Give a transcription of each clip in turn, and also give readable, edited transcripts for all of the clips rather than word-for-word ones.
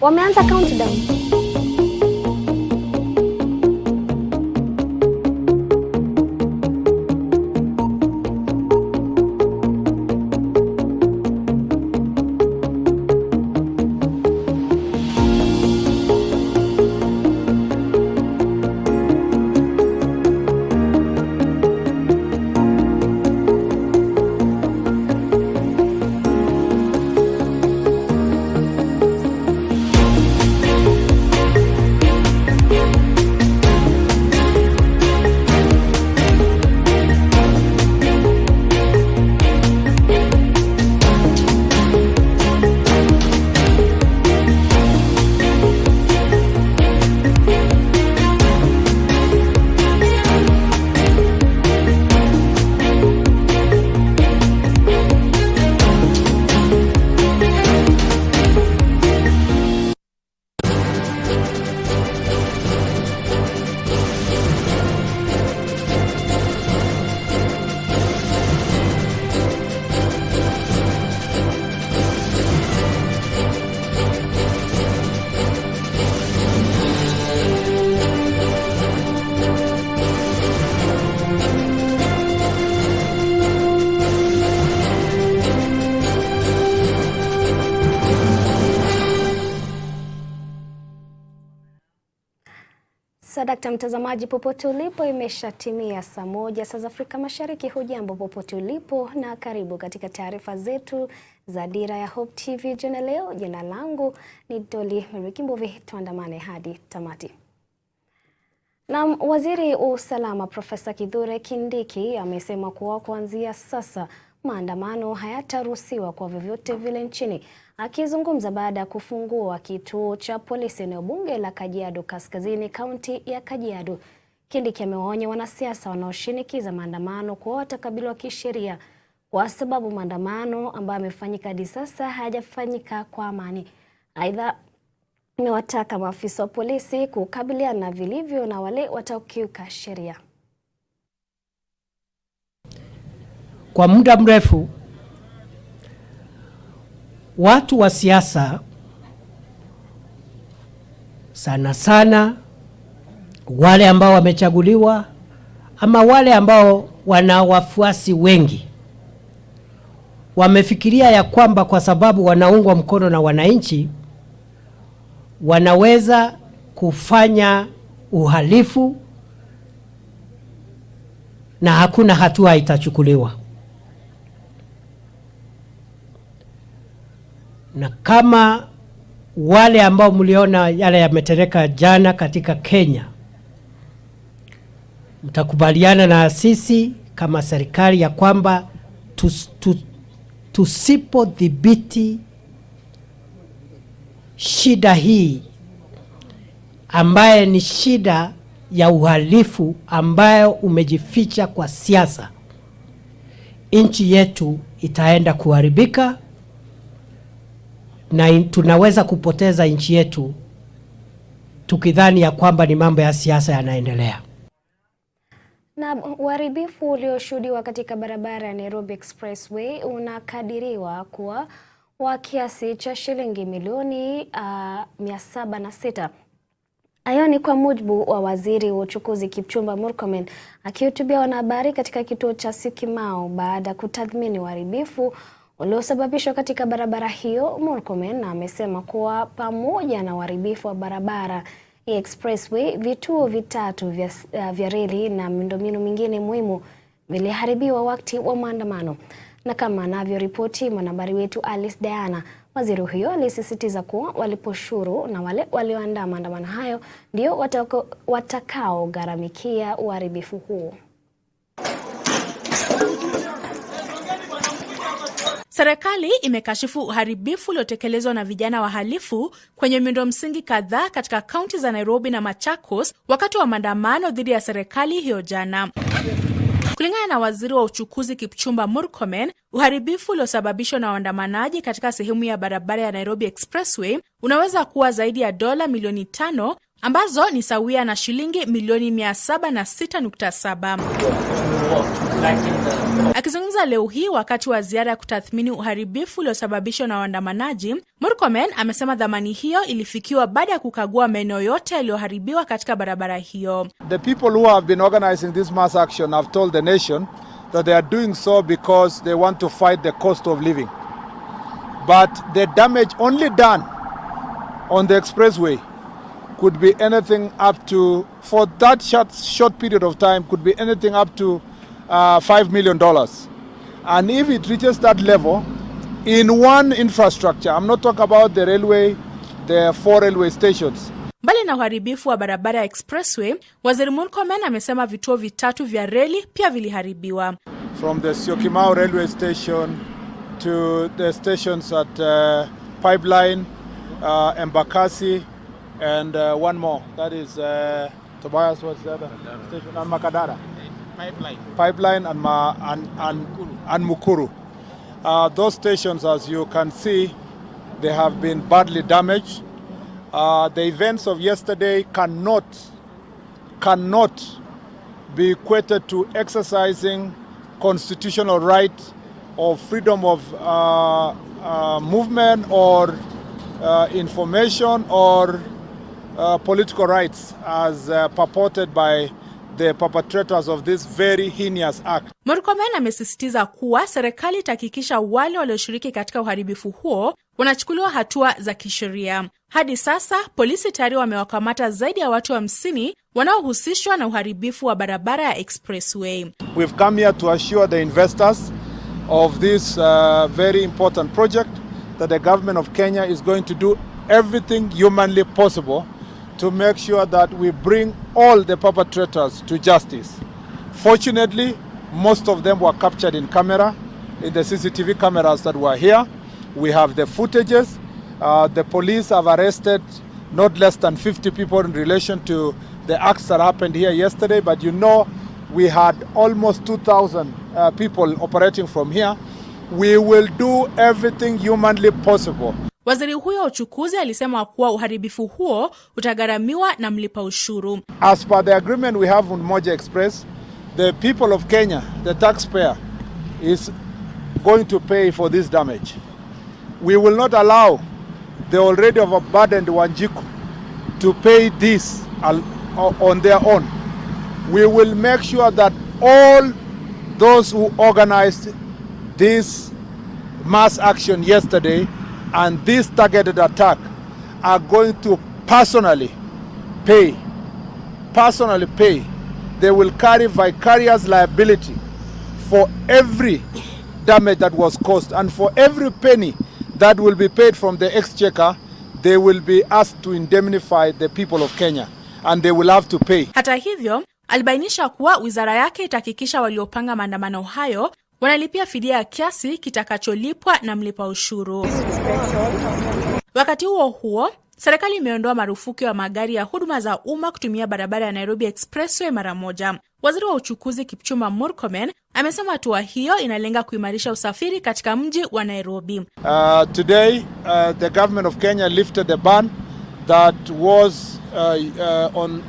Wameanza countdown. Sadakta mtazamaji, popote ulipo, imeshatimia saa 1 saa za Afrika Mashariki. Hujambo popote ulipo na karibu katika taarifa zetu za Dira ya Hope TV jana leo. Jina langu ni Doli Merikimbove, tuandamane hadi tamati. Na Waziri wa Usalama Profesa Waziri Kindiki amesema kuwa kuanzia sasa maandamano hayataruhusiwa kwa vyovyote vile nchini. Akizungumza baada ya kufungua kituo cha polisi eneo bunge la Kajiado Kaskazini, kaunti ya Kajiado, Kindiki amewaonya wanasiasa wanaoshinikiza maandamano kuwa watakabiliwa kisheria kwa sababu maandamano ambayo yamefanyika hadi sasa hayajafanyika kwa amani. Aidha, amewataka maafisa wa polisi kukabiliana vilivyo na wale wataokiuka sheria. Kwa muda mrefu watu wa siasa sana sana wale ambao wamechaguliwa ama wale ambao wana wafuasi wengi wamefikiria ya kwamba kwa sababu wanaungwa mkono na wananchi wanaweza kufanya uhalifu na hakuna hatua itachukuliwa. Na kama wale ambao mliona yale yametereka jana katika Kenya, mtakubaliana na sisi kama serikali ya kwamba tusipodhibiti shida hii ambaye ni shida ya uhalifu ambayo umejificha kwa siasa, nchi yetu itaenda kuharibika na tunaweza kupoteza nchi yetu tukidhani ya kwamba ni mambo ya siasa yanaendelea. Na uharibifu ulioshuhudiwa katika barabara ya Nairobi Expressway unakadiriwa kuwa wa kiasi cha shilingi milioni 706. Hayo ni kwa mujibu wa Waziri wa Uchukuzi Kipchumba Murkomen akihutubia wanahabari katika kituo cha Syokimau baada ya kutathmini uharibifu uliosababishwa katika barabara hiyo. Murkomen amesema kuwa pamoja na uharibifu wa barabara ya Expressway, vituo vitatu vya reli na miundombinu mingine muhimu viliharibiwa wakati wa maandamano. Na kama anavyoripoti mwanahabari wetu Alice Diana, waziri huyo alisisitiza kuwa waliposhuru na wale walioandaa maandamano hayo ndio watakao gharamikia uharibifu huo. Serikali imekashifu uharibifu uliotekelezwa na vijana wahalifu kwenye miundo msingi kadhaa katika kaunti za Nairobi na Machakos wakati wa maandamano dhidi ya serikali hiyo jana. Kulingana na Waziri wa Uchukuzi Kipchumba Murkomen, uharibifu uliosababishwa na waandamanaji katika sehemu ya barabara ya Nairobi Expressway unaweza kuwa zaidi ya dola milioni 5 ambazo ni sawia na shilingi milioni 706.7. Akizungumza leo hii wakati wa ziara ya kutathmini uharibifu uliosababishwa na waandamanaji, Murkomen amesema dhamani hiyo ilifikiwa baada ya kukagua maeneo yote yaliyoharibiwa katika barabara hiyo. The people who have been organizing this mass action have told the nation that they are doing so because they want to fight the cost of living. But the damage only done on the expressway could be anything up to, for that short period of time, could be anything up to $5 million. And if it reaches that level, in one infrastructure, I'm not talking about the railway, there are 4 railway stations. Mbali na uharibifu wa barabara ya expressway, Waziri Murkomen amesema vituo vitatu vya reli pia viliharibiwa. From the Syokimau railway station to the stations at Pipeline, Embakasi, and one more. That is Tobias, what's the other station? And Makadara. Pipeline and Mukuru. Those stations, as you can see, they have been badly damaged. The events of yesterday cannot be equated to exercising constitutional right of freedom of movement or information or political rights as purported by the perpetrators of this very heinous act. Murkomen amesisitiza kuwa serikali itahakikisha wale walioshiriki katika uharibifu huo wanachukuliwa hatua za kisheria. Hadi sasa polisi tayari wamewakamata zaidi ya watu 50 wanaohusishwa na uharibifu wa barabara ya expressway. We've come here to assure the investors of this very important project that the government of Kenya is going to do everything humanly possible to make sure that we bring all the perpetrators to justice. Fortunately, most of them were captured in camera, in the CCTV cameras that were here. We have the footages. The police have arrested not less than 50 people in relation to the acts that happened here yesterday, but you know we had almost 2,000 people operating from here. We will do everything humanly possible. Waziri huyo wa uchukuzi alisema kuwa uharibifu huo utagharamiwa na mlipa ushuru. As per the agreement we have on Moja Express, the people of Kenya, the taxpayer, is going to pay for this damage. We will not allow the already overburdened Wanjiku to pay this on their own. We will make sure that all those who organized this mass action yesterday and this targeted attack are going to personally pay. They will carry vicarious liability for every damage that was caused, and for every penny that will be paid from the exchequer, they will be asked to indemnify the people of Kenya, and they will have to pay. Hata hivyo, alibainisha kuwa wizara yake itahakikisha waliopanga maandamano hayo wanalipia fidia ya kiasi kitakacholipwa na mlipa ushuru. Wakati huo huo, serikali imeondoa marufuku ya magari ya huduma za umma kutumia barabara ya Nairobi Expressway mara moja. Waziri wa uchukuzi Kipchumba Murkomen amesema hatua hiyo inalenga kuimarisha usafiri katika mji wa Nairobi. Today, the government of Kenya lifted the ban that was on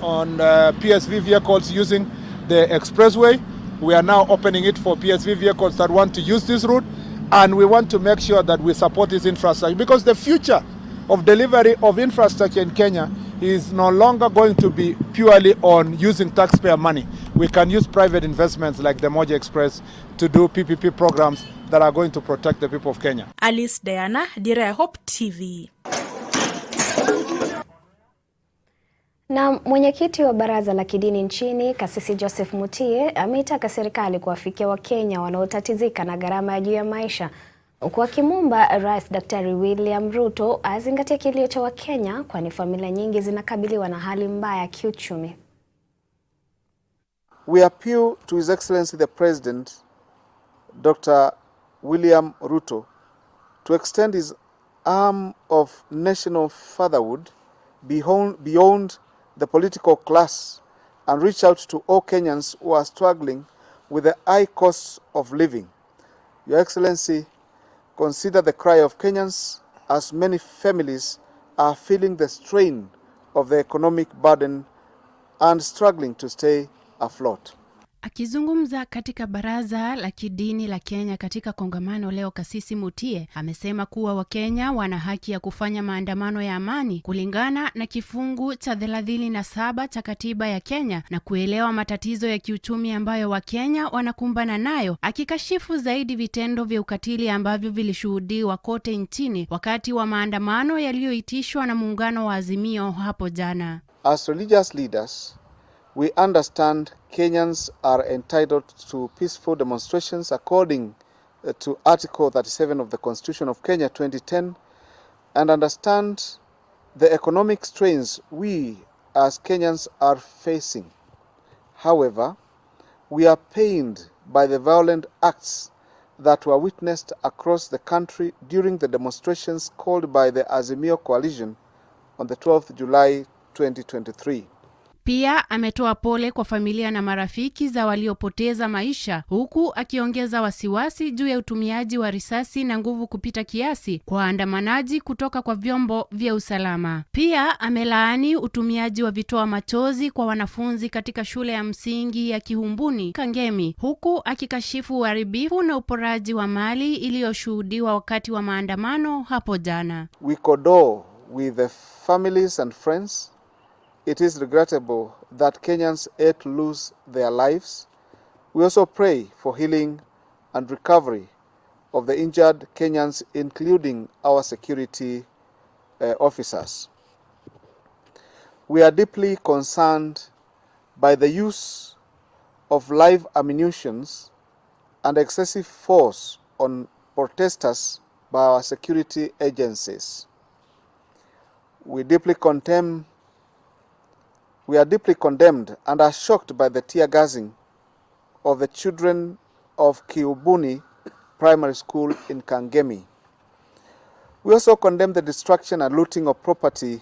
PSV vehicles using the expressway. We are now opening it for PSV vehicles that want to use this route, and we want to make sure that we support this infrastructure, because the future of delivery of infrastructure in Kenya is no longer going to be purely on using taxpayer money. We can use private investments like the Moja Express to do PPP programs that are going to protect the people of Kenya. Alice Diana, Dira ya Hope TV. Na mwenyekiti wa baraza la kidini nchini Kasisi Joseph Mutie ameitaka serikali kuwafikia Wakenya wanaotatizika na gharama ya juu ya maisha, huku akimwomba Rais Daktari William Ruto azingatie kilio cha Wakenya, kwani familia nyingi zinakabiliwa na hali mbaya ya kiuchumi. We appeal to His Excellency the President, Dr. William Ruto, to extend his arm of national fatherhood beyond the political class and reach out to all Kenyans who are struggling with the high costs of living. Your Excellency, consider the cry of Kenyans, as many families are feeling the strain of the economic burden and struggling to stay afloat. Akizungumza katika baraza la kidini la Kenya katika kongamano leo, Kasisi Mutie amesema kuwa Wakenya wana haki ya kufanya maandamano ya amani kulingana na kifungu cha 37 cha katiba ya Kenya na kuelewa matatizo ya kiuchumi ambayo Wakenya wanakumbana nayo, akikashifu zaidi vitendo vya ukatili ambavyo vilishuhudiwa kote nchini wakati wa maandamano yaliyoitishwa na muungano wa Azimio hapo jana. As religious leaders, we understand Kenyans are entitled to peaceful demonstrations according to Article 37 of the Constitution of Kenya 2010 and understand the economic strains we as Kenyans are facing. However, we are pained by the violent acts that were witnessed across the country during the demonstrations called by the Azimio Coalition on the 12th July 2023. Pia ametoa pole kwa familia na marafiki za waliopoteza maisha, huku akiongeza wasiwasi juu ya utumiaji wa risasi na nguvu kupita kiasi kwa waandamanaji kutoka kwa vyombo vya usalama. Pia amelaani utumiaji wa vitoa machozi kwa wanafunzi katika shule ya msingi ya Kihumbuni, Kangemi, huku akikashifu uharibifu na uporaji wa mali iliyoshuhudiwa wakati wa maandamano hapo jana. We condole with the families and friends. It is regrettable that Kenyans had to lose their lives. We also pray for healing and recovery of the injured Kenyans, including our security officers. We are deeply concerned by the use of live ammunition and excessive force on protesters by our security agencies. We are deeply condemned and are shocked by the tear gassing of the children of Kiubuni Primary School in Kangemi. We also condemn the destruction and looting of property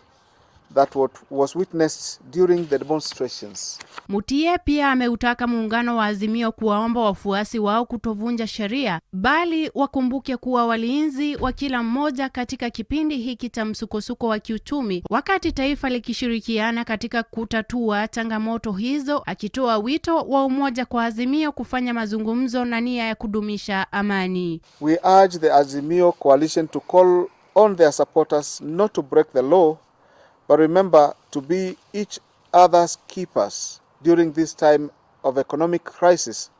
that was witnessed during the demonstrations. Mutie pia ameutaka muungano wa Azimio kuwaomba wafuasi wao kutovunja sheria, bali wakumbuke kuwa walinzi wa kila mmoja katika kipindi hiki cha msukosuko wa kiuchumi, wakati taifa likishirikiana katika kutatua changamoto hizo, akitoa wito wa umoja kwa Azimio kufanya mazungumzo na nia ya kudumisha amani. We urge the Azimio coalition to call on their supporters not to break the law, but remember to be each other's keepers during this time of economic crisis,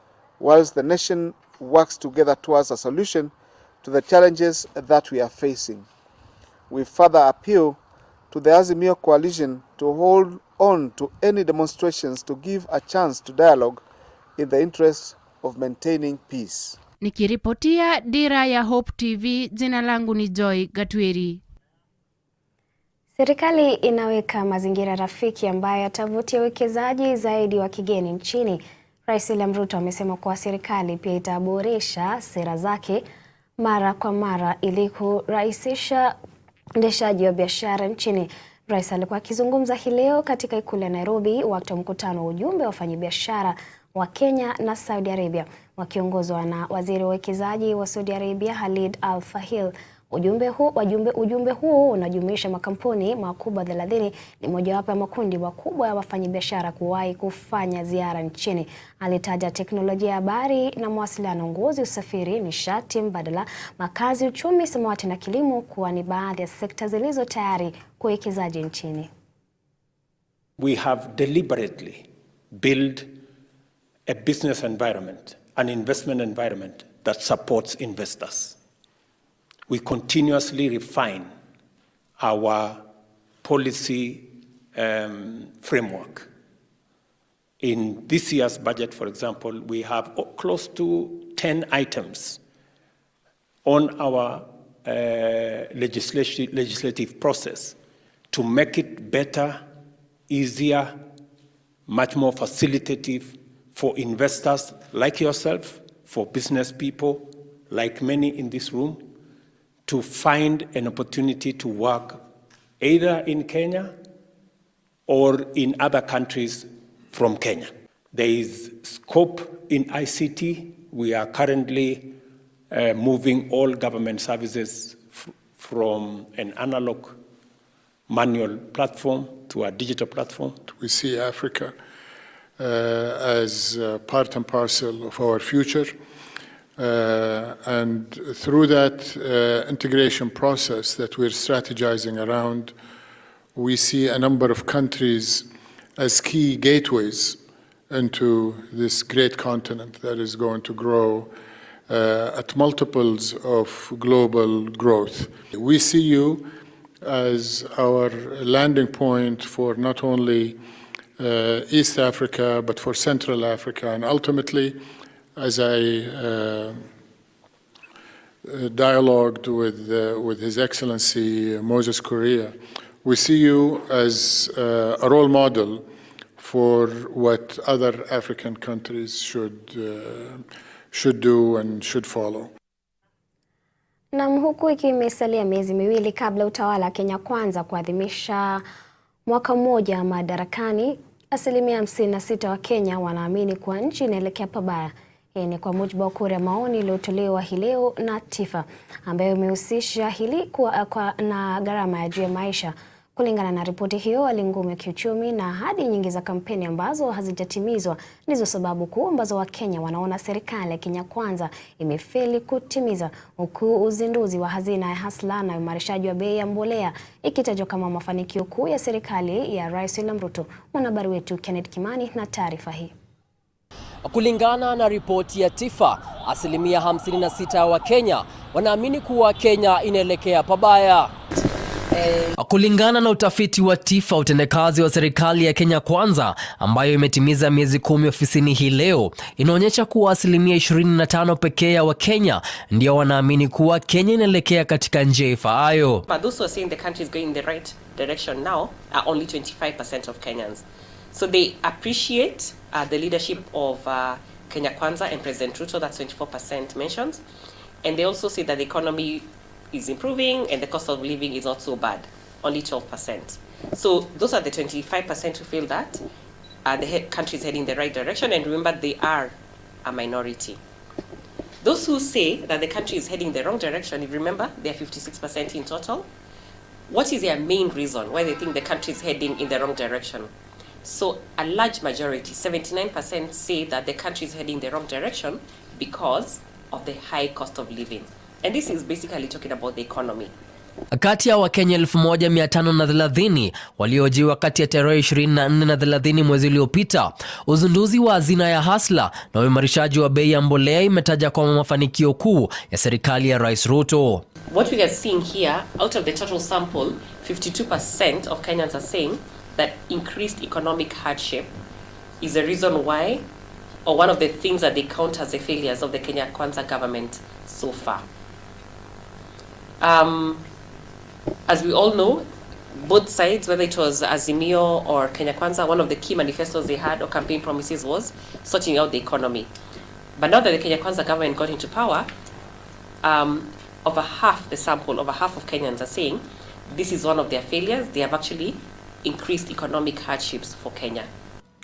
whilst the nation works together towards a solution to the challenges that we are facing. We further appeal to the Azimio coalition to hold on to any demonstrations to give a chance to dialogue in the interest of maintaining peace. Nikiripotia Dira ya Hope TV, jina langu ni Joy Gatweri. Serikali inaweka mazingira rafiki ambayo yatavutia uwekezaji zaidi wa kigeni nchini. Rais William Ruto amesema kuwa serikali pia itaboresha sera zake mara kwa mara ili kurahisisha uendeshaji wa biashara nchini. Rais alikuwa akizungumza hii leo katika ikulu ya Nairobi wakati wa mkutano wa ujumbe wa wafanyabiashara wa Kenya na Saudi Arabia wakiongozwa na waziri wa uwekezaji wa Saudi Arabia Khalid Al Fahil. Ujumbe huu unajumuisha makampuni makubwa 30. Ni mojawapo ya makundi makubwa ya wafanyabiashara kuwahi kufanya ziara nchini. Alitaja teknolojia ya habari na mawasiliano, ngozi, usafiri, nishati mbadala, makazi, uchumi, samawati na kilimo kuwa ni baadhi ya sekta zilizo tayari kwa uwekezaji nchini. We have deliberately built a business environment, an investment environment that supports investors. We continuously refine our policy framework. In this year's budget, for example, we have close to 10 items on our legislative process to make it better, easier, much more facilitative for investors like yourself, for business people like many in this room, to find an opportunity to work either in Kenya or in other countries from Kenya. There is scope in ICT. We are currently moving all government services from an analog manual platform to a digital platform. We see Africa as part and parcel of our future. And through that integration process that we're strategizing around, we see a number of countries as key gateways into this great continent that is going to grow at multiples of global growth. We see you as our landing point for not only East Africa, but for Central Africa, and ultimately, as I dialogued with His Excellency Moses Kuria, we see you as a role model for what other African countries should do and should follow. Na huku ikimesalia miezi miwili kabla utawala wa Kenya Kwanza kuadhimisha mwaka mmoja madarakani, 56% wa Kenya wanaamini kuwa nchi inaelekea pabaya. Hii ni kwa mujibu wa kura ya maoni iliyotolewa hii leo na Tifa, ambayo imehusisha hili na gharama ya juu ya maisha. Kulingana na ripoti hiyo, hali ngumu ya kiuchumi na ahadi nyingi za kampeni ambazo hazijatimizwa ndizo sababu kuu ambazo Wakenya wanaona serikali ya Kenya Kwanza imefeli kutimiza, huku uzinduzi wa hazina ya hasla na uimarishaji wa bei ya mbolea ikitajwa kama mafanikio kuu ya serikali ya Rais William Ruto. Mwanahabari wetu Kenneth Kimani na taarifa hii. Kulingana na ripoti ya Tifa, 56% wa Kenya wanaamini kuwa Kenya inaelekea pabaya. Kulingana na utafiti wa Tifa, utendakazi wa serikali ya Kenya Kwanza ambayo imetimiza miezi 10 ofisini hii leo, inaonyesha kuwa 25% pekee ya Wakenya ndio wanaamini kuwa Kenya inaelekea katika njia ifaayo. But those who are saying the country is going in the right direction now are only 25% of Kenyans. So they appreciate the leadership of Kenya Kwanza and President Ruto, that's 24% mentions. And they also say that the economy is improving and the cost of living is not so bad, only 12%. So those are the 25% who feel that the country is heading the right direction, and remember, they are a minority. Those who say that the country is heading the wrong direction, remember, they are 56% in total. What is their main reason why they think the country is heading in the wrong direction? So a large majority, 79%, say that the country is heading the wrong direction because of the high cost of living. And this is basically talking about the economy. Kati ya Wakenya 1530 waliojiwa kati ya tarehe 24 na 30 mwezi uliopita, uzinduzi wa hazina ya hasla na uimarishaji wa bei ya mbolea imetaja kwa mafanikio kuu ya serikali ya Rais Ruto. What we are seeing here, out of the total sample, 52% of Kenyans are saying that increased economic hardship is the reason why, or one of the things that they count as the failures of the Kenya Kwanza government so far. As we all know, both sides, whether it was Azimio or Kenya Kwanza, one of the key manifestos they had or campaign promises was sorting out the economy. But now that the Kenya Kwanza government got into power, over half the sample, over half of Kenyans are saying this is one of their failures. They have actually increased economic hardships for Kenya.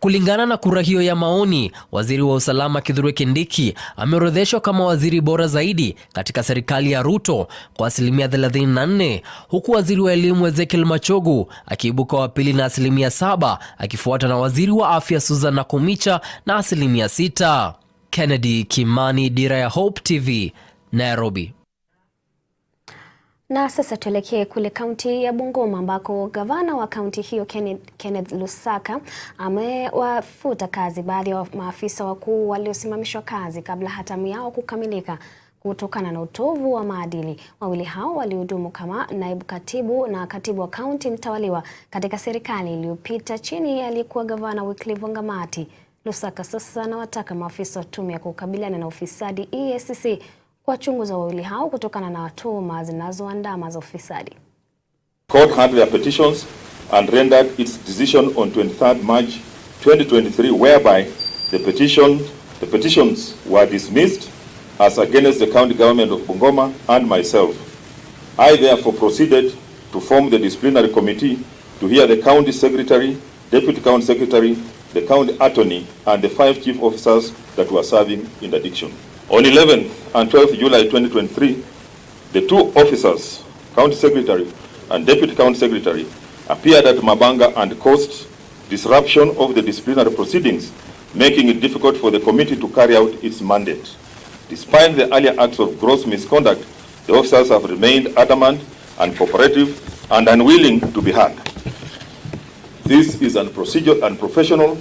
Kulingana na kura hiyo ya maoni, waziri wa usalama Waziri Kindiki ameorodheshwa kama waziri bora zaidi katika serikali ya Ruto kwa 34%, huku waziri wa elimu Ezekiel Machogu akiibuka wa pili na 7%, akifuata na waziri wa afya Susan Nakumicha na 6%. Kennedy Kimani, Dira ya Hope TV, Nairobi. Na sasa tuelekee kule kaunti ya Bungoma ambako gavana wa kaunti hiyo Kenneth Lusaka amewafuta kazi baadhi ya maafisa wakuu waliosimamishwa kazi kabla hatamu yao kukamilika kutokana na utovu wa maadili. Wawili hao walihudumu kama naibu katibu na katibu wa kaunti mtawaliwa katika serikali iliyopita chini ya aliyekuwa gavana Wycliffe Wangamati. Lusaka sasa anawataka maafisa wa tume ya kukabiliana na ufisadi EACC kuwachunguza wawili hao kutokana na tuhuma zinazoandama za ufisadi. Court heard their petitions and rendered its decision on 23rd March 2023, whereby the petitions were dismissed as against the county government of Bungoma and myself. I therefore proceeded to form the disciplinary committee to hear the county secretary, deputy county secretary, the county attorney, and the 5 chief officers that were serving interdiction. On 11th and 12th July 2023, the 2 officers, county secretary and deputy county secretary, appeared at Mabanga and caused disruption of the disciplinary proceedings making it difficult for the committee to carry out its mandate. Despite the earlier acts of gross misconduct, the officers have remained adamant and cooperative and unwilling to be heard. This is unprofessional,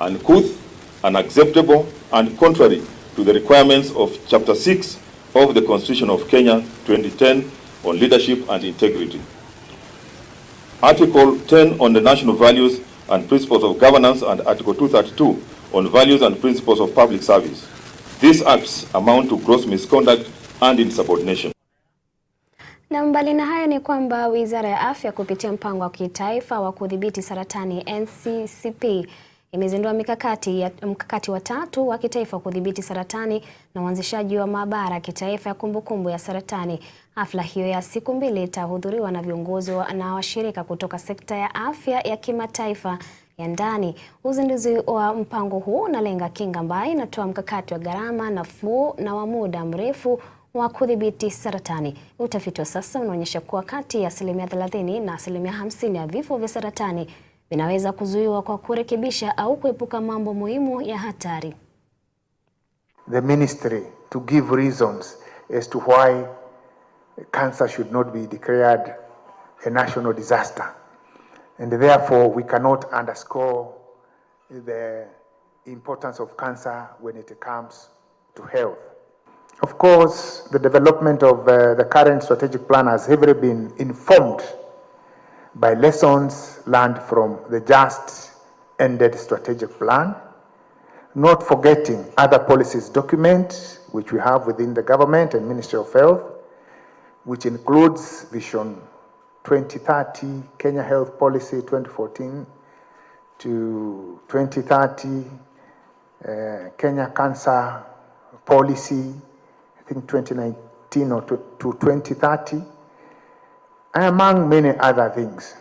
uncouth, unacceptable, and contrary to the requirements of Chapter 6 of the Constitution of Kenya 2010 on leadership and integrity. Article 10 on the national values and principles of governance and Article 232 on values and principles of public service. These acts amount to gross misconduct and insubordination. Na mbali na haya ni kwamba Wizara ya Afya kupitia mpango wa kitaifa wa kudhibiti saratani NCCP imezindua mkakati wa 3 wa kitaifa kudhibiti saratani na uanzishaji wa maabara ya kitaifa ya kumbukumbu ya saratani. Hafla hiyo ya siku 2 itahudhuriwa na viongozi na washirika kutoka sekta ya afya ya kimataifa ya ndani. Uzinduzi wa mpango huu unalenga kinga ambayo inatoa mkakati wa gharama nafuu na wa muda mrefu wa kudhibiti saratani. Utafiti wa sasa unaonyesha kuwa kati ya 30% na 50% ya vifo vya saratani vinaweza kuzuiwa kwa kurekebisha au kuepuka mambo muhimu ya hatari. The ministry to give reasons as to why cancer should not be declared a national disaster. And therefore we cannot underscore the importance of cancer when it comes to health. Of course, the development of the current strategic plan has heavily been informed by lessons learned from the just ended strategic plan, not forgetting other policies documents which we have within the government and Ministry of Health, which includes Vision 2030, Kenya Health Policy 2014 to 2030, Kenya Cancer Policy, I think 2019 or to 2030, among many other things.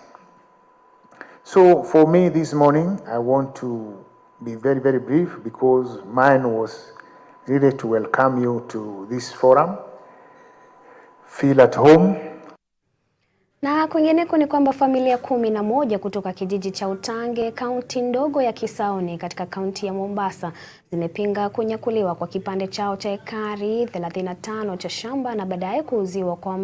So for me this morning, I want to be very, very brief because mine was really to welcome you to this forum. Feel at home. Na kwingineko ni kwamba familia 11 kutoka kijiji cha Utange, kaunti ndogo ya Kisauni katika kaunti ya Mombasa zimepinga kunyakuliwa kwa kipande chao cha ekari 35 cha shamba na baadaye kuuziwa kwa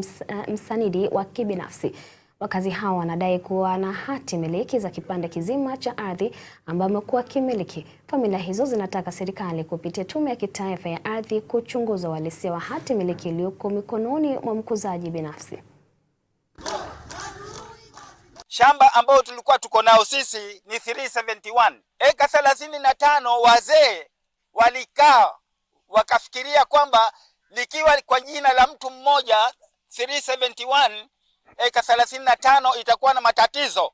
msanidi wa kibinafsi. Wakazi hao wanadai kuwa na hati miliki za kipande kizima cha ardhi ambamo kwa kimiliki. Familia hizo zinataka serikali kupitia Tume ya Kitaifa ya Ardhi kuchunguza uhalisia wa hati miliki iliyoko mikononi mwa mkuzaji binafsi. Shamba ambao tulikuwa tuko nao sisi ni 371. Eka 35 wazee walikaa wakafikiria kwamba likiwa kwa jina la mtu mmoja 371 eka 35 itakuwa na matatizo.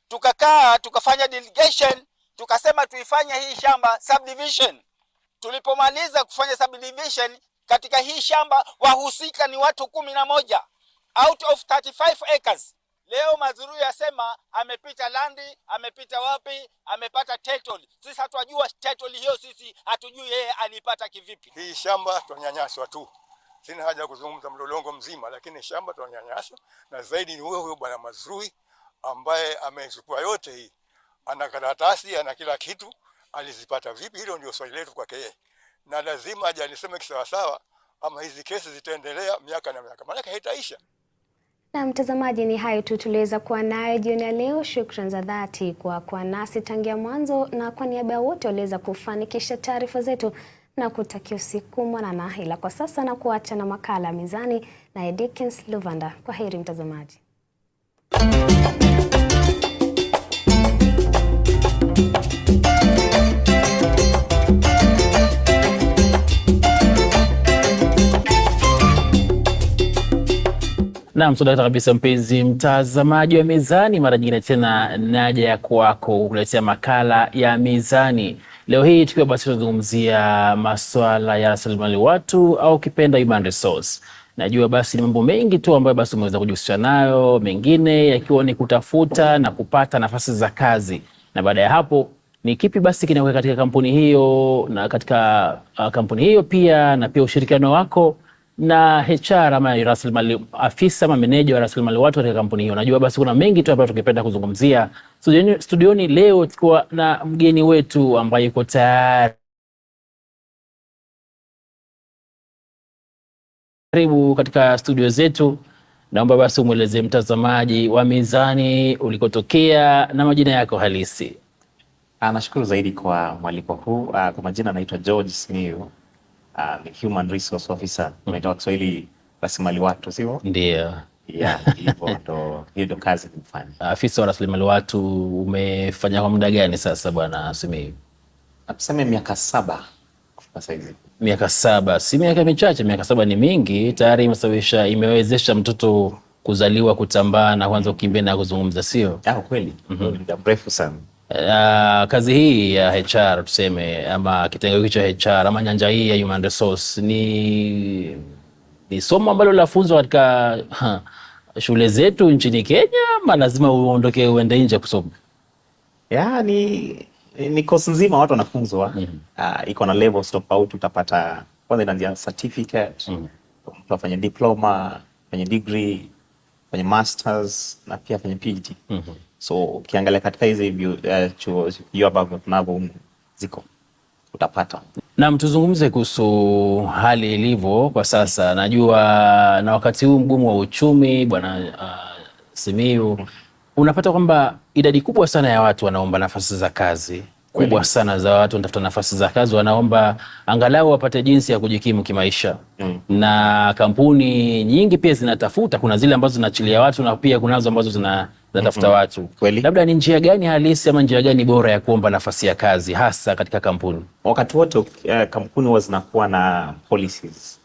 Tukakaa tukafanya delegation, tukasema tuifanye hii shamba subdivision. Tulipomaliza kufanya subdivision katika hii shamba wahusika ni watu 11 out of 35 acres. Leo Waziri asema amepita landi, amepita wapi, amepata title. Sisi hatujua title hiyo, sisi hatujui yeye alipata kivipi. Hii shamba tunanyanyaswa tu. Sina haja kuzungumza mlolongo mzima, lakini shamba tunanyanyaswa na zaidi ni huyo bwana Waziri ambaye amechukua yote hii. Ana karatasi, ana kila kitu, alizipata vipi? Hilo ndio swali letu kwake yeye. Na lazima aje aniseme kisawa sawa ama hizi kesi zitaendelea miaka na miaka. Maana haitaisha. Na mtazamaji, ni hayo tu tuliweza kuwa nayo jioni ya leo. Shukrani za dhati kwa kuwa nasi tangia mwanzo na kwa niaba ya wote waliweza kufanikisha taarifa zetu na kutakia usiku mwanana. Ila kwa sasa na kuacha na makala Mizani na Dickens Luvanda. Kwa heri mtazamaji. Naam, sodakta kabisa mpenzi mtazamaji wa Mizani, mara nyingine tena naja ya kwako kuletea makala ya Mizani. Leo hii tukiwa basi tunazungumzia masuala ya rasilimali watu au kipenda human resource. Najua basi ni mambo mengi tu ambayo basi umeweza kujihusisha nayo, mengine yakiwa ni kutafuta na kupata nafasi za kazi. Na baada ya hapo ni kipi basi kinaweka katika kampuni hiyo na katika kampuni hiyo pia na pia ushirikiano wako na HR ama rasilimali, afisa ama meneja wa rasilimali watu katika kampuni hiyo. Najua basi kuna mengi tu ambayo tungependa kuzungumzia. Studioni leo tuko na mgeni wetu ambaye yuko tayari. Karibu katika studio zetu. Naomba basi umweleze mtazamaji wa Mizani ulikotokea na majina yako halisi. Nashukuru zaidi kwa mwaliko huu. Kwa majina naitwa George Simiyu, ni Human Resource Officer. Unaitwa Kiswahili rasilimali watu, sio? Ndio. Yeah, hiyo ndo kazi nimefanya. Afisa wa rasilimali watu, umefanya kwa muda gani sasa bwana Simiyu? Tuseme miaka 7 sasa hivi. Miaka 7, si miaka michache. Miaka 7 ni mingi. Tayari imewezesha mtoto kuzaliwa, kutambaa na kuanza kukimbia na kuzungumza, sio? Kweli. Ni muda mrefu sana. Kazi hii ya HR tuseme, ama kitengo hiki cha HR ama nyanja hii ya human resource ni somo ambalo lafunzwa katika shule zetu nchini Kenya, ama lazima uondoke uende nje kusoma? Ni course nzima watu wanafunzwa. Iko na levels tofauti. Utapata kwanza inaanzia certificate, mtu afanye diploma, afanye degree, afanye masters na pia afanye PhD. So ukiangalia katika hizi chuo hiyo ambavyo tunavyo ziko utapata. Na tuzungumze kuhusu hali ilivyo kwa sasa. Najua na wakati huu mgumu wa uchumi bwana Simiyu, unapata kwamba idadi kubwa sana ya watu wanaomba nafasi za kazi. Kubwa sana za watu wanatafuta nafasi za kazi, wanaomba angalau wapate jinsi ya kujikimu kimaisha. Na kampuni nyingi pia zinatafuta, kuna zile ambazo zinaachilia watu na pia kunazo ambazo zinatafuta watu. Labda ni njia gani halisi ama njia gani bora ya kuomba nafasi ya kazi hasa katika kampuni? Wakati wote kampuni huwa zinakuwa na policies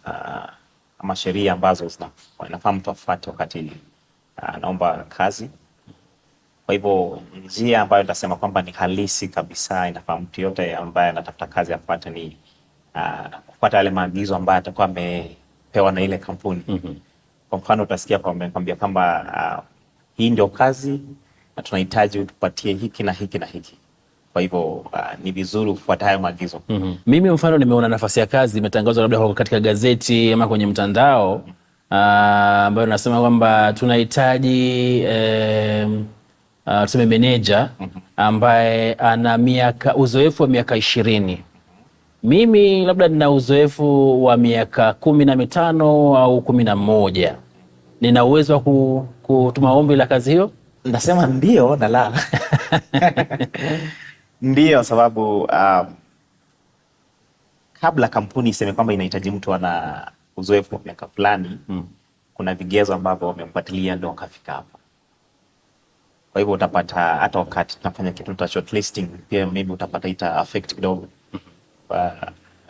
ama sheria ambazo inafaa mtu afuate wakati anaomba kazi. Kwa hivyo njia ambayo nitasema kwamba ni halisi kabisa, inafaa mtu yote ambaye anatafuta kazi afuate ni kufuata yale maagizo ambayo atakuwa amepewa na ile kampuni. Kwa mfano utasikia kwamba hii ndio kazi na tunahitaji utupatie hiki na hiki na hiki. Kwa hivyo ni vizuri kufuata hayo maagizo. Mimi mfano nimeona nafasi ya kazi imetangazwa labda katika gazeti ama kwenye mtandao ambayo nasema kwamba tunahitaji tuseme meneja ambaye ana uzoefu wa miaka 20. Mimi labda nina uzoefu wa miaka 15 au 11. Nina uwezo wa kutuma ombi la kazi hiyo? Nasema ndio na la. Ndio, sababu kabla kampuni iseme kwamba inahitaji mtu ana uzoefu wa miaka fulani, kuna vigezo ambavyo wamefuatilia ndio wakafika hapa. Kwa hivyo utapata hata wakati tunafanya kitu cha shortlisting pia maybe utapata ita affect kidogo.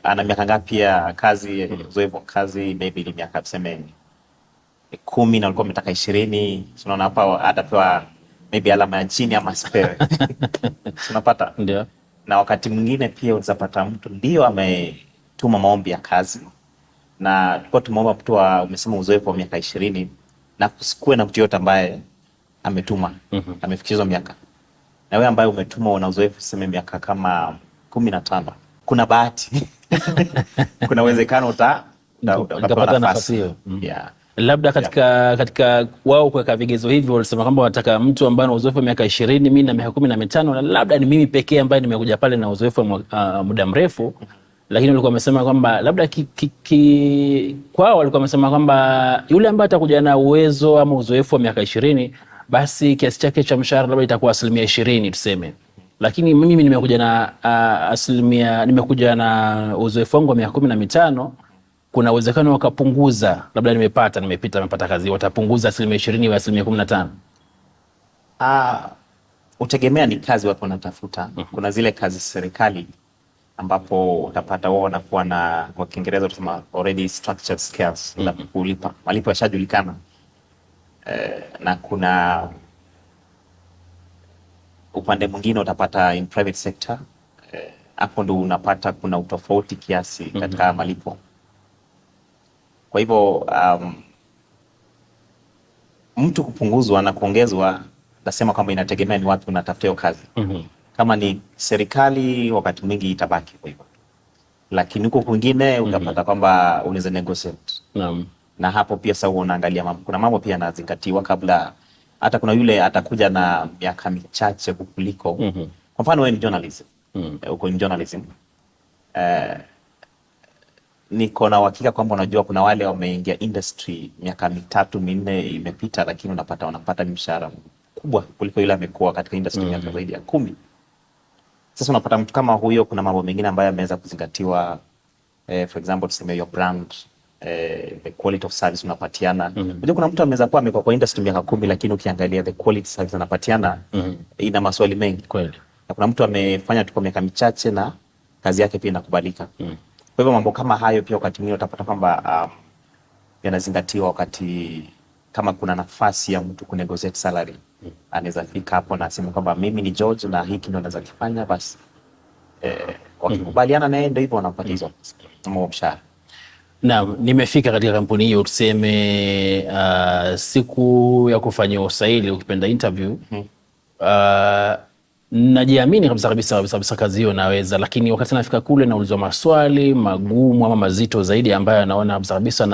Ana miaka ngapi ya kazi, uzoefu wa kazi, maybe ni miaka tuseme 10 na alikuwa ametaka 20. Unaona hapa atapewa maybe alama ya chini ama spare. Unapata? Ndio. Na wakati mwingine pia utapata mtu ndio ametuma maombi ya kazi na kwa tumeomba mtu umesema uzoefu wa miaka 20 na kusikue na mtu yote ambaye ametuma amefikishwa miaka, na wewe ambaye umetuma una uzoefu sema miaka kama 15, kuna bahati kuna uwezekano utapata nafasi hiyo. Labda katika wao kuweka vigezo hivyo walisema kwamba wanataka mtu ambaye ana uzoefu wa miaka 20, mimi na miaka 15, na labda ni mimi pekee ambaye nimekuja pale na uzoefu wa muda mrefu. Lakini walikuwa wamesema kwamba labda kwao walikuwa wamesema kwamba yule ambaye atakuja na uwezo ama uzoefu wa miaka 20, basi kiasi chake cha mshahara labda itakuwa 20% tuseme. Lakini mimi nimekuja na uzoefu wangu wa miaka 15, kuna uwezekano wakapunguza, labda nimepata kazi, watapunguza 20% iwe 15%. Utegemea ni kazi watu wanatafuta. Kuna zile kazi serikali ambapo utapata wao wanakuwa na, kwa Kiingereza tunasema already structured skills, na kulipa malipo yashajulikana. Na kuna upande mwingine utapata in private sector, hapo ndo unapata kuna utofauti kiasi katika malipo. Kwa hivyo mtu kupunguzwa na kuongezwa, nasema kwamba inategemea ni wapi unatafuta hiyo kazi. Kama ni serikali wakati mwingi itabaki kwa hivyo. lakini huko kwingine utapata kwamba unaweza negotiate. Naam. Na hapo pia sasa unaangalia mambo, kuna mambo pia yanazingatiwa kabla, hata kuna yule atakuja na miaka michache kukuliko. Kwa mfano wewe ni journalism, uko in journalism, niko na uhakika kwamba unajua kuna wale wameingia industry miaka 3-4 imepita, lakini wanapata mshahara kubwa kuliko yule amekuwa katika industry miaka zaidi ya 10. Sasa unapata mtu kama huyo, kuna mambo mengine ambayo yameweza kuzingatiwa, for example tuseme your brand, the quality of service unapatiana. Unajua kuna mtu ameweza kuwa amekuwa kwa industry miaka 10, lakini ukiangalia the quality service anapatiana ina maswali mengi kweli. Na kuna mtu amefanya tu kwa miaka michache na kazi yake pia inakubalika. Kwa hivyo mambo kama hayo pia wakati mwingine utapata kwamba yanazingatiwa wakati kama kuna nafasi ya mtu kunegotiate salary. Anaweza fika hapo na asema kwamba mimi ni George na hiki ndio naweza kufanya, basi wakikubaliana naye ndio hivyo wanapata hizo mshahara. Naam, nimefika katika kampuni hiyo tuseme siku ya kufanya usaili, ukipenda interview, najiamini kabisa kazi hiyo naweza, lakini wakati nafika kule naulizwa maswali magumu ama mazito zaidi ambayo naona kabisa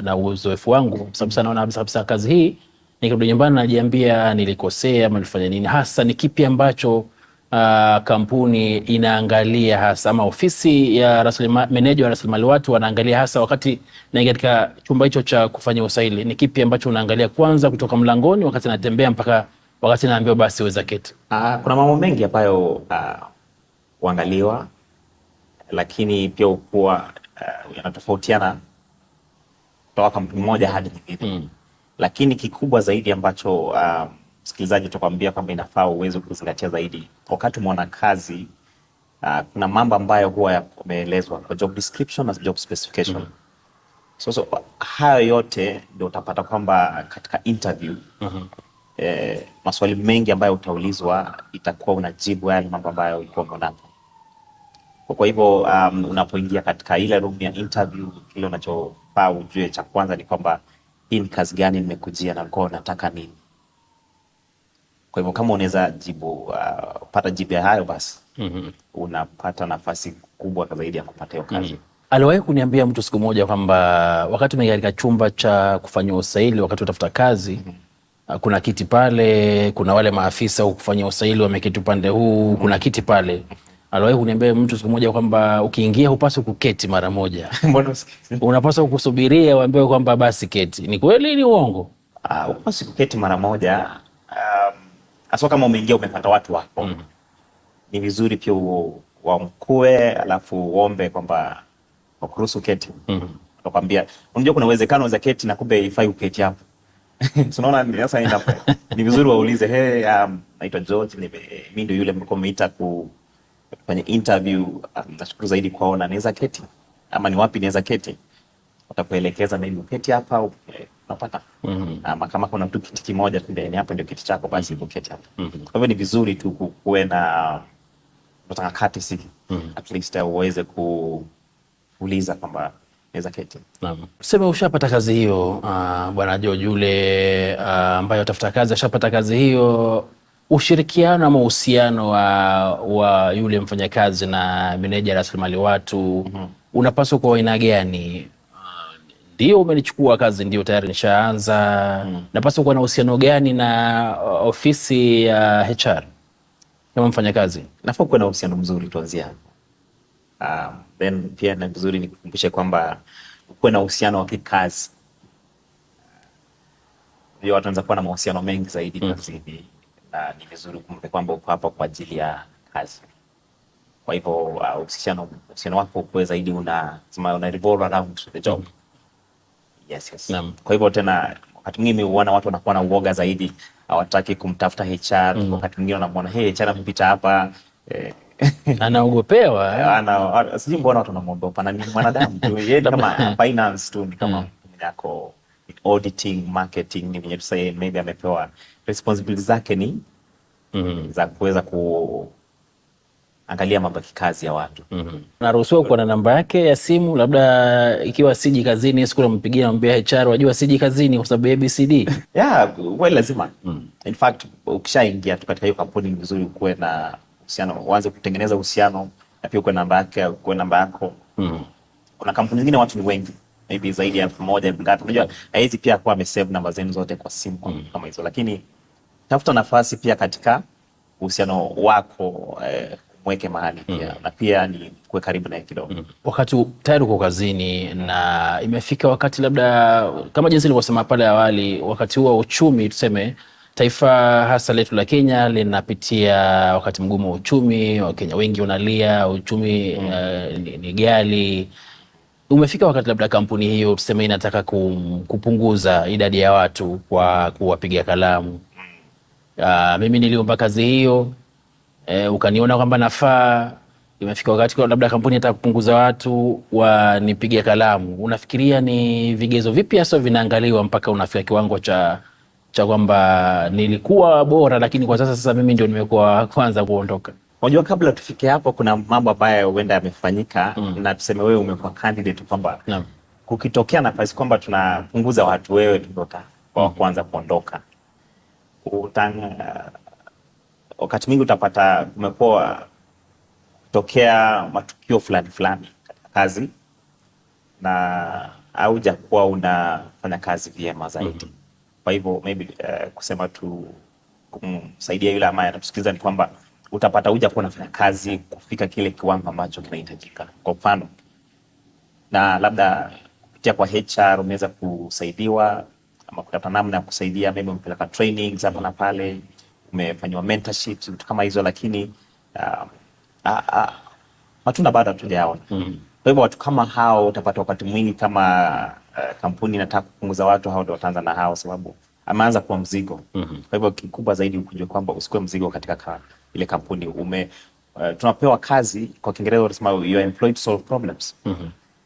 na uzoefu wangu kabisa naona kabisa kazi hii nikirudi nyumbani najiambia nilikosea ama nilifanya nini hasa, ni kipi ambacho kampuni inaangalia hasa ama ofisi ya meneja wa rasilimali watu wanaangalia hasa wakati naingia katika chumba hicho cha kufanya usaili? Ni kipi ambacho unaangalia kwanza kutoka mlangoni wakati natembea mpaka wakati naambiwa basi weza keti? Kuna mambo mengi ambayo huangaliwa, lakini pia ukuwa yanatofautiana kutoka kampuni moja hadi nyingine. Lakini kikubwa zaidi ambacho msikilizaji tutakwambia kwamba inafaa uweze kuzingatia zaidi wakati umeona kazi, kuna mambo ambayo huwa yameelezwa kwa job description na job specification. So hayo yote ndio utapata kwamba katika interview maswali mengi ambayo utaulizwa itakuwa unajibu yale mambo ambayo ulikuwa umeona. Kwa hivyo unapoingia katika ile room ya interview, kile unachofaa ujue cha kwanza ni kwamba hii ni kazi gani nimekujia na kwa nataka nini. Kwa hivyo kama unaweza jibu pata jibu ya hayo, basi unapata nafasi kubwa zaidi ya kupata hiyo kazi. Aliwahi kuniambia mtu siku moja kwamba wakati umeingia katika chumba cha kufanya usaili, wakati utafuta kazi, kuna kiti pale, kuna wale maafisa wa kufanya usaili wameketi upande huu, kuna kiti pale. Aliwahi kuniambia mtu siku moja kwamba ukiingia hupaswi kuketi mara moja. Unapaswa kusubiria uambiwe kwamba basi keti. Ni kweli ni uongo? Hupaswi kuketi mara moja. Hasa kama umeingia umepata watu wako. Ni vizuri pia uamkue alafu uombe kwamba wakuruhusu keti. Tunakwambia unajua kuna uwezekano za keti na kumbe haifai uketi hapo. Tunaona sasa ni vizuri waulize, naitwa George, mimi ndio yule mko mmeita kufanya interview, nashukuru zaidi kuona naweza keti ama ni wapi naweza keti. Watakuelekeza mimi keti hapa au unapata. Ama kama kuna mtu kiti kimoja tu ndani hapo ndio kiti chako, basi uko keti hapo. Kwa hivyo ni vizuri tu kuwe na unataka kati si at least uweze kuuliza kwamba naweza keti. Naam. Sema ushapata kazi hiyo, bwana George, yule ambaye utafuta kazi ashapata kazi hiyo, ushirikiano ama uhusiano wa yule mfanyakazi na meneja rasilimali watu unapaswa kwa aina gani? Ndio umenichukua kazi, ndio tayari nishaanza, napaswa kuwa na uhusiano gani na ofisi ya HR kama mfanyakazi? Nafaa kuwa na uhusiano mzuri tuanzia hapo. Then pia ni vizuri nikukumbushe kwamba kuwe na uhusiano wa kikazi. Ndio watu wanaanza kuwa na mahusiano mengi zaidi kazini. Na ni vizuri kumbe kwamba uko hapa kwa ajili ya kazi. Kwa hivyo uhusiano wako kwa zaidi una revolve around the job. Yes. Kwa hivyo tena wakati mwingine unaona watu wanakuwa na uoga zaidi, hawataki kumtafuta HR. Wakati mwingine unamwona HR mpita hapa anaogopewa. Sijui mbona watu wanamwogopa, na ni mwanadamu tu. Yeye kama finance tu, ni kama yako auditing, marketing, ni mwenye tuseme maybe amepewa responsibility zake ni za kuweza kuangalia mambo ya kikazi ya watu. Naruhusiwa kuwa na namba yake ya simu, labda ikiwa siji kazini siku nampigia namwambia HR wajua siji kazini kwa sababu ABCD. Lazima. In fact ukishaingia tu katika hiyo kampuni ni vizuri kuwe na uhusiano, uanze kutengeneza uhusiano na pia uko namba yako. Kuna kampuni zingine watu ni wengi, maybe zaidi ya 1,000 ngapi. Unajua haizi pia kwa amesave namba zenu zote kwa simu kama hizo, lakini tafuta nafasi pia katika uhusiano wako, mweke mahali pia na pia ni kuwe karibu naye kidogo. Wakati tayari uko kazini na imefika wakati labda kama jinsi nilivyosema pale awali, wakati huo uchumi, tuseme taifa hasa letu la Kenya linapitia wakati mgumu wa uchumi, Wakenya wengi wanalia uchumi ni ghali. Umefika wakati labda kampuni hiyo tuseme inataka kupunguza idadi ya watu kwa kuwapigia kalamu. Mimi niliomba kazi hiyo, ukaniona kwamba nafaa. Imefika wakati kwa labda kampuni inataka kupunguza watu wanipigia kalamu. Unafikiria ni vigezo vipi hasa vinaangaliwa mpaka unafika kiwango cha kwamba nilikuwa bora lakini kwa sasa mimi ndio nimekuwa kwanza kuondoka? Unajua kabla tufike hapo kuna mambo ambayo huenda yamefanyika na tuseme wewe umekuwa candidate kwamba kukitokea nafasi kwamba tunapunguza watu, wewe ndio kwa kwanza kuondoka. Wakati mwingi utapata kumekuwa kutokea matukio fulani katika kazi na haujakuwa unafanya kazi vyema zaidi. Kwa hivyo maybe kusema tu kumsaidia yule ambaye anatusikiliza ni kwamba utapata hujakuwa unafanya kazi kufika kile kiwango ambacho kinahitajika. Kwa mfano, na labda kupitia kwa HR umeweza kusaidiwa ama kutafuta namna ya kusaidia, maybe umepeleka trainings hapa na pale, umefanywa mentorship, vitu kama hizo, lakini matunda bado hatujaona. Kwa hivyo watu kama hao utapata wakati mwingi kama kampuni inataka kupunguza watu, hao ndio wataanza na hao, sababu ameanza kuwa mzigo. Kwa hivyo kikubwa zaidi ukujue kwamba usikuwe mzigo katika ile kampuni. Tunapewa kazi, kwa Kiingereza wanasema you are employed to solve problems.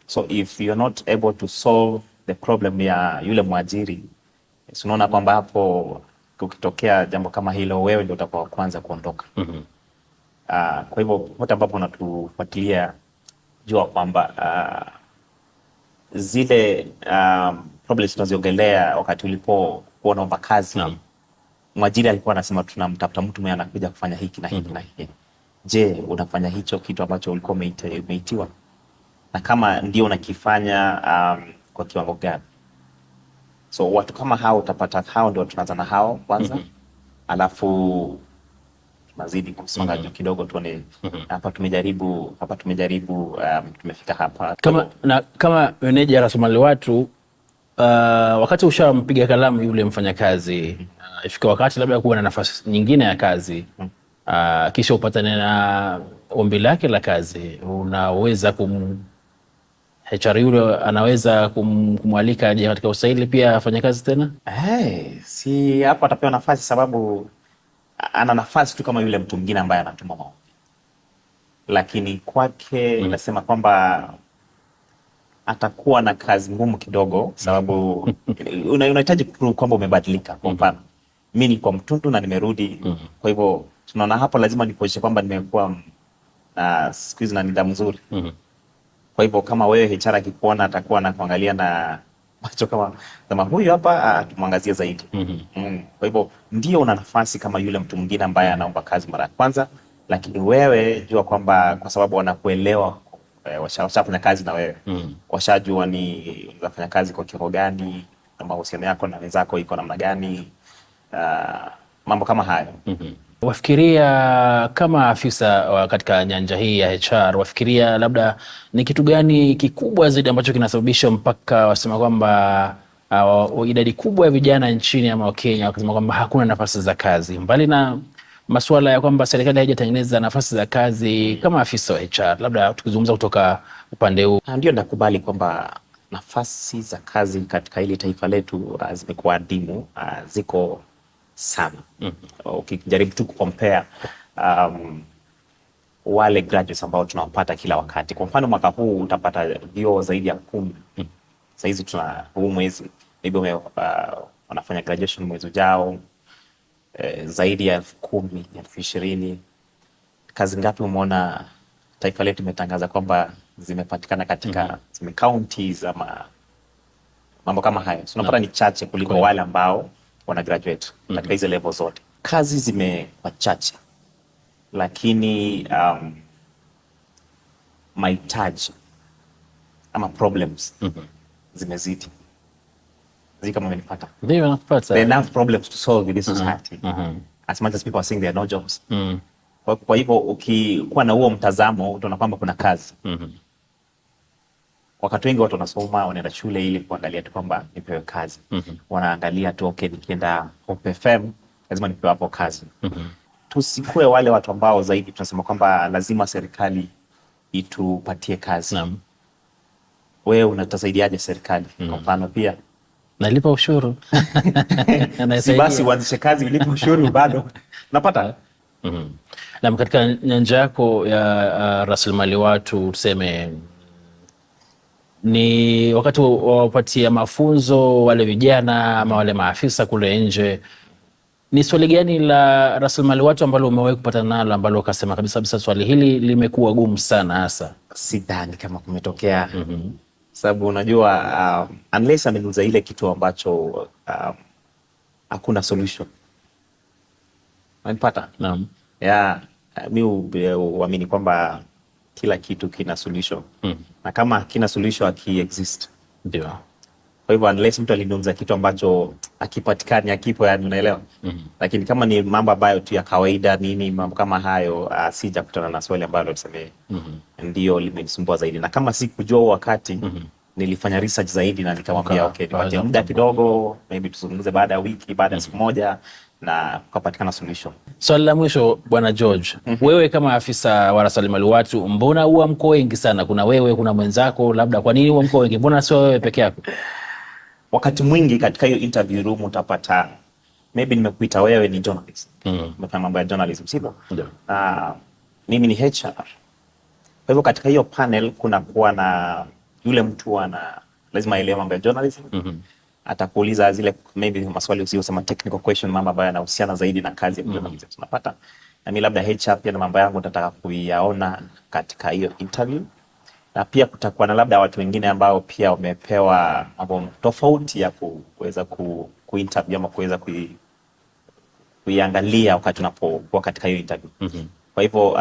So if you are not able to solve the problem ya yule mwajiri, unaona kwamba hapo ukitokea jambo kama hilo, wewe ndio utakuwa kwanza kuondoka. Kwa hivyo wote ambapo unatufuatilia, jua kwamba zile problems tunaziongelea wakati ulipo unaomba kazi, mwajiri alikuwa anasema tunamtafuta mtu mwenye anakuja kufanya hiki na hiki na hiki. Je, unafanya hicho kitu ambacho ulikuwa umeitiwa? Na kama ndio unakifanya kwa kiwango gani? So watu kama hao utapata hao ndio tunaanza na hao kwanza. Alafu tunazidi kusonga juu kidogo tuone hapa tumejaribu tumefika hapa. Kama meneja rasilimali watu, wakati ushampiga kalamu yule mfanyakazi, ifika wakati labda kuwa na nafasi nyingine ya kazi, kisha upatane na ombi lake la kazi, unaweza HR yule anaweza kumwalika aje katika usaili pia afanye kazi tena? Si hapo atapewa nafasi, sababu ana nafasi tu kama yule mtu mwingine ambaye anatuma maombi. Lakini kwake nasema kwamba atakuwa na kazi ngumu kidogo, sababu unahitaji kuprove kwamba umebadilika. Kwa mfano, mimi ni kwa mtundu na nimerudi. Kwa hivyo tunaona hapo lazima nikuonyeshe kwamba nimekuwa na siku hizi na nidhamu nzuri. Kwa hivyo kama wewe HR akikuona atakuwa na kuangalia na macho kama huyu hapa, tumwangazie zaidi. Kwa hivyo ndio una nafasi kama yule mtu mwingine ambaye anaomba kazi mara ya kwanza, lakini wewe jua kwamba kwa sababu wanakuelewa, washafanya kazi na wewe, washajua ni unafanya kazi kwa kiwango gani na mahusiano yako na wenzako iko namna gani, mambo kama hayo. Wafikiria kama afisa katika nyanja hii ya HR, wafikiria labda ni kitu gani kikubwa zaidi ambacho kinasababisha mpaka wasema kwamba idadi kubwa ya vijana nchini ama Wakenya wakisema kwamba hakuna nafasi za kazi, mbali na masuala ya kwamba serikali haijatengeneza nafasi za kazi? Kama afisa wa HR, labda tukizungumza kutoka upande huu. Ndio nakubali kwamba nafasi za kazi katika hili taifa letu zimekuwa adimu, ziko sana. Ukijaribu tu kucompare wale graduates ambao tunawapata kila wakati. Kwa mfano mwaka huu utapata vyuo zaidi ya 10. Sasa hizi tuna huu mwezi maybe wanafanya graduation mwezi ujao, zaidi ya 10,000, 20,000. Kazi ngapi umeona taifa letu imetangaza kwamba zimepatikana katika counties ama mambo kama hayo? Tunapata ni chache kuliko wale ambao wana graduate katika hizo level zote. Kazi zimekuwa chache, lakini mahitaji ama problems zimezidi. Kama umenipata. Ndio nakupata. There are enough problems to solve in this society. As much as people are saying there are no jobs. Kwa hivyo ukikuwa na huo mtazamo utaona kwamba kuna kazi. Wakati wengi watu wanasoma, wanaenda shule ili kuangalia tu kwamba nipewe kazi. Wanaangalia tu okay, nikienda Hope FM lazima nipewe hapo kazi. Tusikue wale watu ambao zaidi tunasema kwamba lazima serikali itupatie kazi. Wewe unatasaidiaje serikali? Kwa mfano pia nalipa ushuru. Si basi uanzishe kazi ulipe ushuru bado. Unapata? Na katika nyanja yako ya rasilimali watu, tuseme ni wakati wapatia mafunzo wale vijana ama wale maafisa kule nje, ni swali gani la rasilimali watu ambalo umewahi kupata nalo ambalo ukasema kabisa swali hili limekuwa gumu sana hasa? Sidhani kama kumetokea. Sababu unajua unless ameuza ile kitu ambacho hakuna solution. Unapata? Naam. Mimi huamini kwamba kila kitu kina solution. Na kama kina solution exist. Ndio. Kwa hivyo unless mtu alinunza kitu ambacho akipatikani akipo, yani unaelewa. Lakini kama ni mambo ambayo tu ya kawaida nini, mambo kama hayo sijakutana na swali ambalo tuseme ndio limenisumbua zaidi. Na kama sikujua wakati nilifanya research zaidi na nikamwambia okay, nipatie muda kidogo, maybe tuzungumze baada ya wiki, baada ya siku moja, na kupatikana solution. Swali la mwisho Bwana George, wewe kama afisa wa rasilimali watu, mbona huwa mko wengi sana? Kuna wewe, kuna mwenzako, labda kwa nini huwa mko wengi? Mbona sio wewe peke yako? Wakati mwingi katika hiyo interview room utapata maybe nimekuita wewe ni journalist. Umefanya mambo ya journalism, sivyo? Ndio. Mimi ni HR. Kwa hivyo katika hiyo panel kuna kuwa na yule mtu lazima aelewe mambo ya journalism. Atakuuliza zile maybe maswali usiyosema technical question, mambo ambayo yanahusiana zaidi na kazi ya journalism. Tunapata na mimi labda HR pia na mambo yangu nitataka kuyaona katika hiyo interview. Na pia kutakuwa na labda watu wengine ambao pia wamepewa mambo tofauti ya kuweza kuinterview ama kuweza kuiangalia wakati unapokuwa katika hiyo interview. Kwa hivyo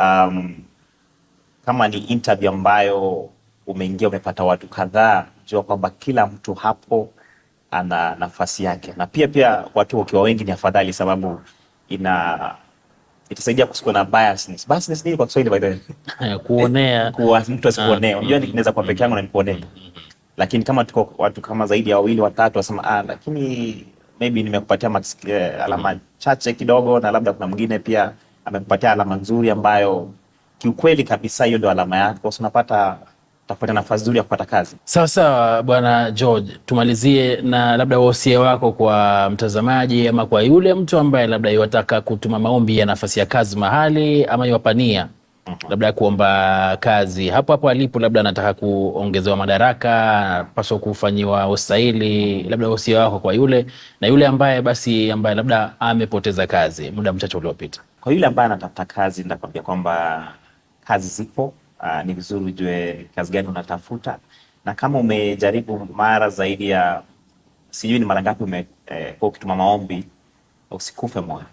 kama ni interview ambayo umeingia umepata watu kadhaa, jua kwamba kila mtu hapo ana nafasi yake. Na pia watu wakiwa wengi ni afadhali, sababu itasaidia kusikuwa na biasness. Biasness ni kwa Kiswahili by the way? Kuonea. Kuwa mtu asikuonee. Unajua ninaweza kwa peke yangu na nikuonee. Lakini kama tuko watu kama zaidi ya wawili watatu wasema lakini maybe nimekupatia alama chache kidogo, na labda kuna mwingine pia amekupatia alama nzuri ambayo kiukweli kabisa hiyo ndio alama yako, so unapata utapata nafasi nzuri ya kupata kazi. Sawa Bwana George, tumalizie na labda wosia wako kwa mtazamaji ama kwa yule mtu ambaye labda yataka kutuma maombi ya nafasi ya kazi mahali ama yawapania labda kuomba kazi hapo alipo, labda anataka kuongezewa madaraka, anapaswa kufanyiwa ustahili, labda wosia wako kwa yule na yule ambaye labda amepoteza kazi muda mchache uliopita? Kwa yule ambaye anatafuta kazi, nitakwambia kwamba kazi zipo. Ni vizuri ujue kazi gani unatafuta, na kama umejaribu mara zaidi ya sijui ni mara ngapi kwa ukituma maombi, usikufe moyo.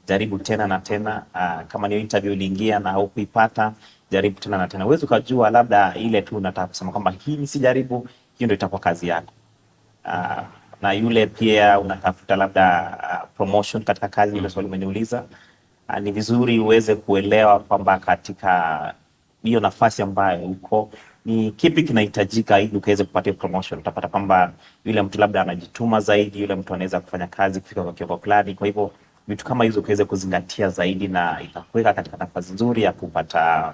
Jaribu tena na tena. Kama ni interview uliingia na hukuipata, jaribu tena na tena. Uweze ukajua labda ile tu unataka kusema kwamba hii nisijaribu, hiyo ndio itakuwa kazi yako. Na yule pia unatafuta labda promotion katika kazi, ile swali umeniuliza, ni vizuri uweze kuelewa kwamba katika hiyo nafasi ambayo uko ni kipi kinahitajika ili ukaweze kupata promotion. Utapata kwamba yule mtu labda anajituma zaidi, yule mtu anaweza kufanya kazi kufika kwa kiwango fulani. Kwa hivyo vitu kama hizo ukaweze kuzingatia zaidi, na itakuweka katika nafasi nzuri ya kupata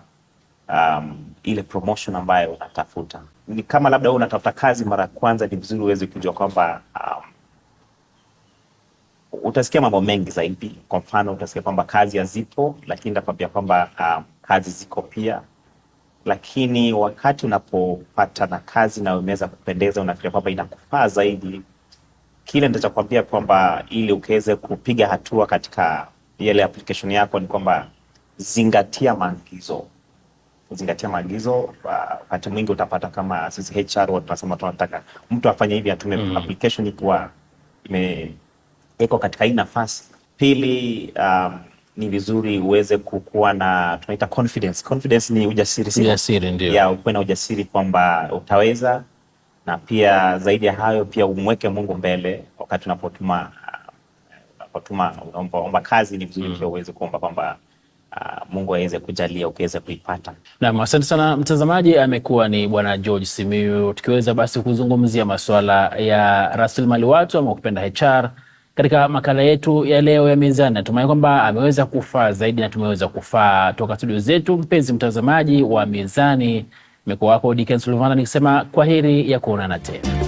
ile promotion ambayo unatafuta. Ni kama labda wewe unatafuta kazi mara kwanza, ni vizuri uweze kujua kwamba utasikia mambo mengi zaidi. Kwa mfano utasikia kwamba kazi hazipo, lakini nitakwambia kwamba kazi ziko pia. Lakini wakati unapopata na kazi na umeweza kupendeza, unafikiria kwamba inakufaa zaidi, kile nitakwambia kwamba ili ukaweze kupiga hatua katika ile application yako ni kwamba zingatia maagizo. Zingatia maagizo. Wakati mwingi utapata kama sisi HR tunasema tunataka mtu afanye hivi, atume application ikiwa iko katika hii nafasi. Pili, ni vizuri uweze kuwa na tunaita confidence. Confidence ni ujasiri, sio? Ujasiri ndio. Ya, uwe na ujasiri kwamba utaweza, na pia zaidi ya hayo pia umweke Mungu mbele wakati unapotuma omba kazi. Ni vizuri pia uweze kuomba kwamba Mungu aweze kujalia ukiweze kuipata. Naam, asante sana mtazamaji. Amekuwa ni Bwana George Simiyu, tukiweza basi kuzungumzia masuala ya rasilimali watu ama ukipenda HR katika makala yetu ya leo ya Mizani. Natumai kwamba ameweza kufaa zaidi na tumeweza kufaa toka studio zetu. Mpenzi mtazamaji wa Mizani, nimekuwa wako Dickens Luvana nikisema kwaheri ya kuonana tena.